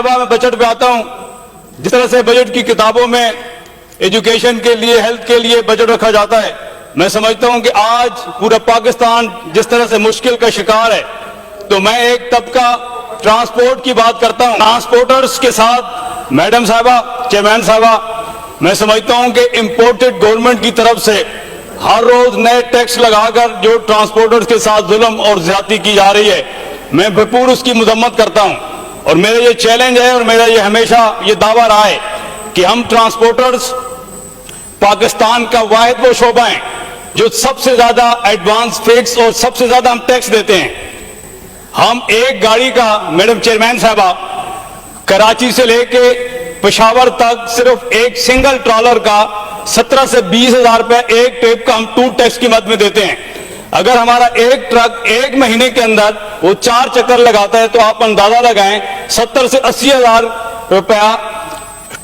मरतबा मैं बजट पे आता हूँ, जिस तरह से बजट की किताबों में एजुकेशन के लिए, हेल्थ के लिए बजट रखा जाता है, मैं समझता हूँ कि आज पूरा पाकिस्तान जिस तरह से मुश्किल का शिकार है, तो मैं एक तबका ट्रांसपोर्ट की बात करता हूँ। ट्रांसपोर्टर्स के साथ मैडम साहबा, चेयरमैन साहबा, मैं समझता हूँ कि इंपोर्टेड गवर्नमेंट की तरफ से हर रोज नए टैक्स लगाकर जो ट्रांसपोर्टर्स के साथ जुल्म और ज्यादती की जा रही है, मैं भरपूर उसकी मजम्मत करता हूँ। और मेरा ये चैलेंज है और मेरा ये हमेशा ये दावा रहा है कि हम ट्रांसपोर्टर्स पाकिस्तान का वाहिद वो शोबा है जो सबसे ज्यादा एडवांस फिक्स और सबसे ज्यादा हम टैक्स देते हैं। हम एक गाड़ी का, मैडम चेयरमैन साहबा, कराची से लेके पेशावर तक सिर्फ एक सिंगल ट्रॉलर का 17 से 20 हजार रुपए एक ट्रिप का हम टूल टैक्स की मद में देते हैं। अगर हमारा एक ट्रक एक महीने के अंदर वो 4 चक्कर लगाता है तो आप अंदाजा लगाएं 70 से 80 हजार रुपया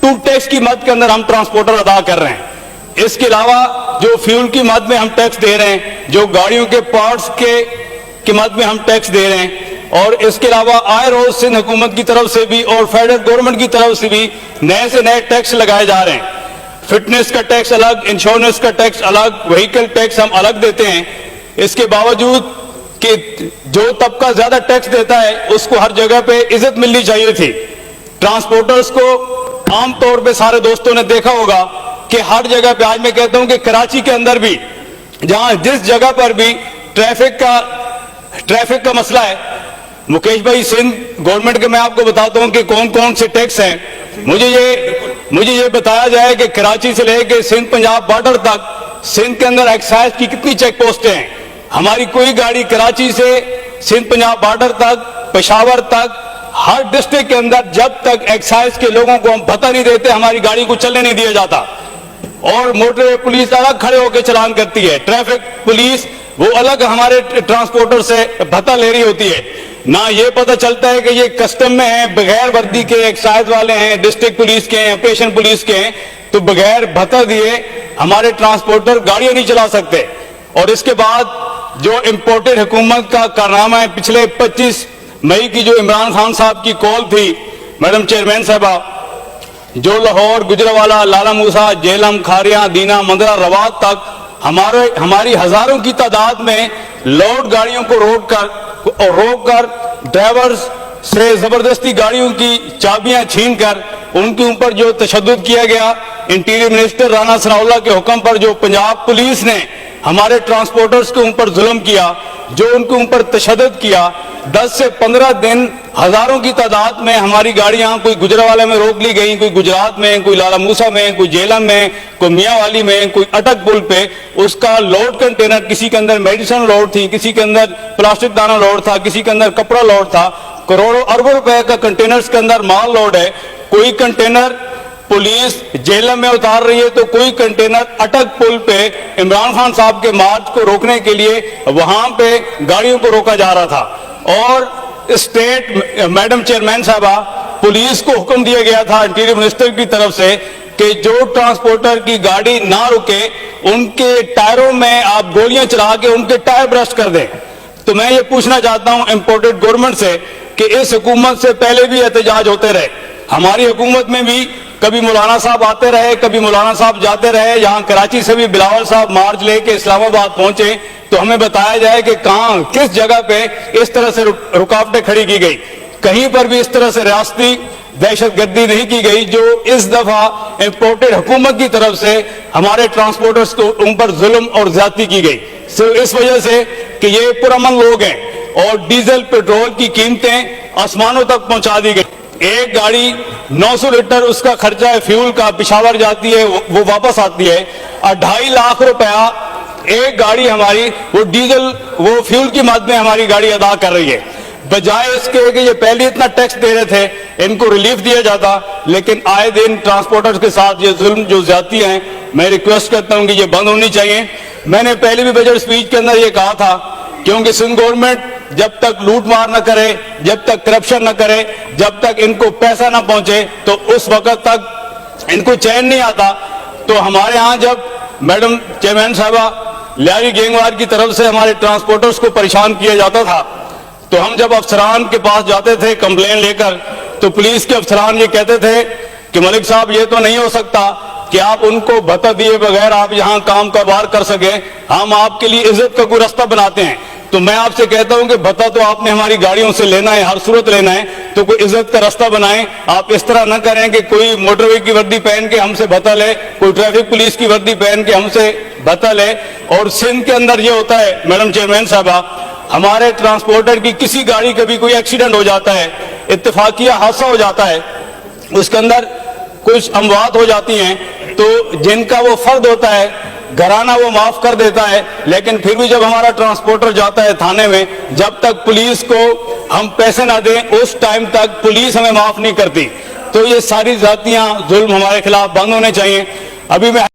टूल टैक्स की मद के अंदर हम ट्रांसपोर्टर अदा कर रहे हैं। इसके अलावा जो फ्यूल की मद में हम टैक्स दे रहे हैं, जो गाड़ियों के पार्ट्स की मद में हम टैक्स दे रहे हैं, और इसके अलावा आए रोज सिंध हुकूमत की तरफ से भी और फेडरल गवर्नमेंट की तरफ से भी नए से नए टैक्स लगाए जा रहे हैं। फिटनेस का टैक्स अलग, इंश्योरेंस का टैक्स अलग, व्हीकल टैक्स हम अलग देते हैं। इसके बावजूद कि जो तबका ज्यादा टैक्स देता है उसको हर जगह पे इज्जत मिलनी चाहिए थी। ट्रांसपोर्टर्स को आमतौर पे सारे दोस्तों ने देखा होगा कि हर जगह पे, आज मैं कहता हूं कि कराची के अंदर भी जहां जिस जगह पर भी ट्रैफिक का मसला है, मुकेश भाई, सिंध गवर्नमेंट के मैं आपको बताता हूं कि कौन कौन से टैक्स हैं। मुझे ये बताया जाए कि कराची से लेकर सिंध पंजाब बॉर्डर तक सिंध के अंदर एक्साइज की कितनी चेक पोस्टें हैं। हमारी कोई गाड़ी कराची से सिंध पंजाब बॉर्डर तक, पेशावर तक, हर डिस्ट्रिक्ट के अंदर जब तक एक्साइज के लोगों को हम भत्ता नहीं देते हमारी गाड़ी को चलने नहीं दिया जाता। और मोटरवे पुलिस अलग खड़े होकर चलान करती है, ट्रैफिक पुलिस वो अलग हमारे ट्रांसपोर्टर से भत्ता ले रही होती है। ना ये पता चलता है कि ये कस्टम में है, बगैर वर्दी के एक्साइज वाले हैं, डिस्ट्रिक्ट पुलिस के हैं, ऑपरेशन पुलिस के हैं, तो बगैर भत्ता दिए हमारे ट्रांसपोर्टर गाड़ियां नहीं चला सकते। और इसके बाद जो इंपोर्टेड हुकूमत का कारनामा है, पिछले 25 मई की जो इमरान खान साहब की कॉल थी, मैडम चेयरमैन साहबा, जो लाहौर, गुजरावाला, लाला मूसा, जेलम, खारिया, दीना, मंदरा, रवात तक हमारी हजारों की तादाद में लोड गाड़ियों को रोककर ड्राइवर्स से जबरदस्ती गाड़ियों की चाबियां छीनकर उनके ऊपर जो तशद्दुद किया गया, इंटीरियर मिनिस्टर राना सनाउल्लाह के हुक्म पर जो पंजाब पुलिस ने हमारे ट्रांसपोर्टर्स के ऊपर जुल्म किया, जो उनके ऊपर तशद्दुद किया, 10 से 15 दिन हजारों की तादाद में हमारी गाड़ियां कोई गुजरावाला में रोक ली गई, कोई गुजरात में, कोई लाला मूसा में, कोई जेलम में, कोई मियांवाली में, कोई अटक पुल पे। उसका लोड कंटेनर, किसी के अंदर मेडिसिन लोड थी, किसी के अंदर प्लास्टिक दाना लोड था, किसी के अंदर कपड़ा लोड था, करोड़ों अरबों रुपए का कंटेनर्स के अंदर माल लोड है। कोई कंटेनर पुलिस जेलम में उतार रही है तो कोई कंटेनर अटक पुल पे इमरान खान साहब के मार्च को रोकने के लिए वहां पे गाड़ियों को रोका जा रहा था। और स्टेट मैडम चेयरमैन साहबा, पुलिस को हुक्म दिया गया था इंटीरियर मिनिस्टर की तरफ से कि जो ट्रांसपोर्टर की गाड़ी ना रुके उनके टायरों में आप गोलियां चला के उनके टायर ब्रस्ट कर दें। तो मैं ये पूछना चाहता हूं इंपोर्टेड गवर्नमेंट से कि इस हुकूमत से पहले भी एहतजाज होते रहे, हमारी हुकूमत में भी कभी मौलाना साहब आते रहे, कभी मौलाना साहब जाते रहे। यहाँ कराची से भी बिलावल साहब मार्च लेके इस्लामाबाद पहुंचे तो हमें बताया जाए कि कहां, किस जगह पे इस तरह से रुकावटें खड़ी की गई। कहीं पर भी इस तरह से रियासती दहशतगर्दी नहीं की गई जो इस दफा इंपोर्टेड हुकूमत की तरफ से हमारे ट्रांसपोर्टर्स को ऊपर जुल्म और ज्यादती की गई, सिर्फ इस वजह से कि ये पुरअमन लोग हैं और डीजल पेट्रोल की कीमतें आसमानों तक पहुंचा दी गई। एक गाड़ी 900 लीटर उसका खर्चा है फ्यूल का, पेशावर जाती है, वो वापस आती है, और 2.5 लाख रुपया एक गाड़ी हमारी वो डीजल वो फ्यूल की मद में हमारी गाड़ी अदा कर रही है। बजाय इसके कि ये पहले इतना टैक्स दे रहे थे, इनको रिलीफ दिया जाता, लेकिन आए दिन ट्रांसपोर्टर्स के साथ ये जुल्म जो ज्यादती हैं, मैं रिक्वेस्ट करता हूं कि ये बंद होनी चाहिए। मैंने पहले भी बजट स्पीच के अंदर ये कहा था, क्योंकि सिंध गवर्नमेंट जब तक लूट मार न करे, जब तक करप्शन न करे, जब तक इनको पैसा न पहुंचे, तो उस वक्त तक इनको चैन नहीं आता। तो हमारे यहाँ जब मैडम चेयरमैन साहबा लियारी गैंगवार की तरफ से हमारे ट्रांसपोर्टर्स को परेशान किया जाता था, तो हम जब अफसरान के पास जाते थे कंप्लेन लेकर, तो पुलिस के अफसरान ये कहते थे कि मलिक साहब ये तो नहीं हो सकता कि आप उनको भत्ता दिए बगैर आप यहाँ काम कारोबार कर सके, हम आपके लिए इज्जत का कोई रास्ता बनाते हैं। तो मैं आपसे कहता हूं कि भत्ता तो आपने हमारी गाड़ियों से लेना है, हर सूरत लेना है, तो कोई इज्जत का रास्ता बनाएं। आप इस तरह न करें कि कोई मोटरवे की वर्दी पहन के हमसे भत्ता ले, कोई ट्रैफिक पुलिस की वर्दी पहन के हमसे भत्ता ले। और सिंध के अंदर ये होता है मैडम चेयरमैन साहबा, हमारे ट्रांसपोर्टर की किसी गाड़ी का भी कोई एक्सीडेंट हो जाता है, इत्तेफाकिया हादसा हो जाता है, उसके अंदर कुछ अमवात हो जाती हैं, तो जिनका वो फर्द होता है घराना वो माफ कर देता है, लेकिन फिर भी जब हमारा ट्रांसपोर्टर जाता है थाने में, जब तक पुलिस को हम पैसे ना दें उस टाइम तक पुलिस हमें माफ नहीं करती। तो ये सारी जातियां जुल्म हमारे खिलाफ बंद होने चाहिए। अभी मैं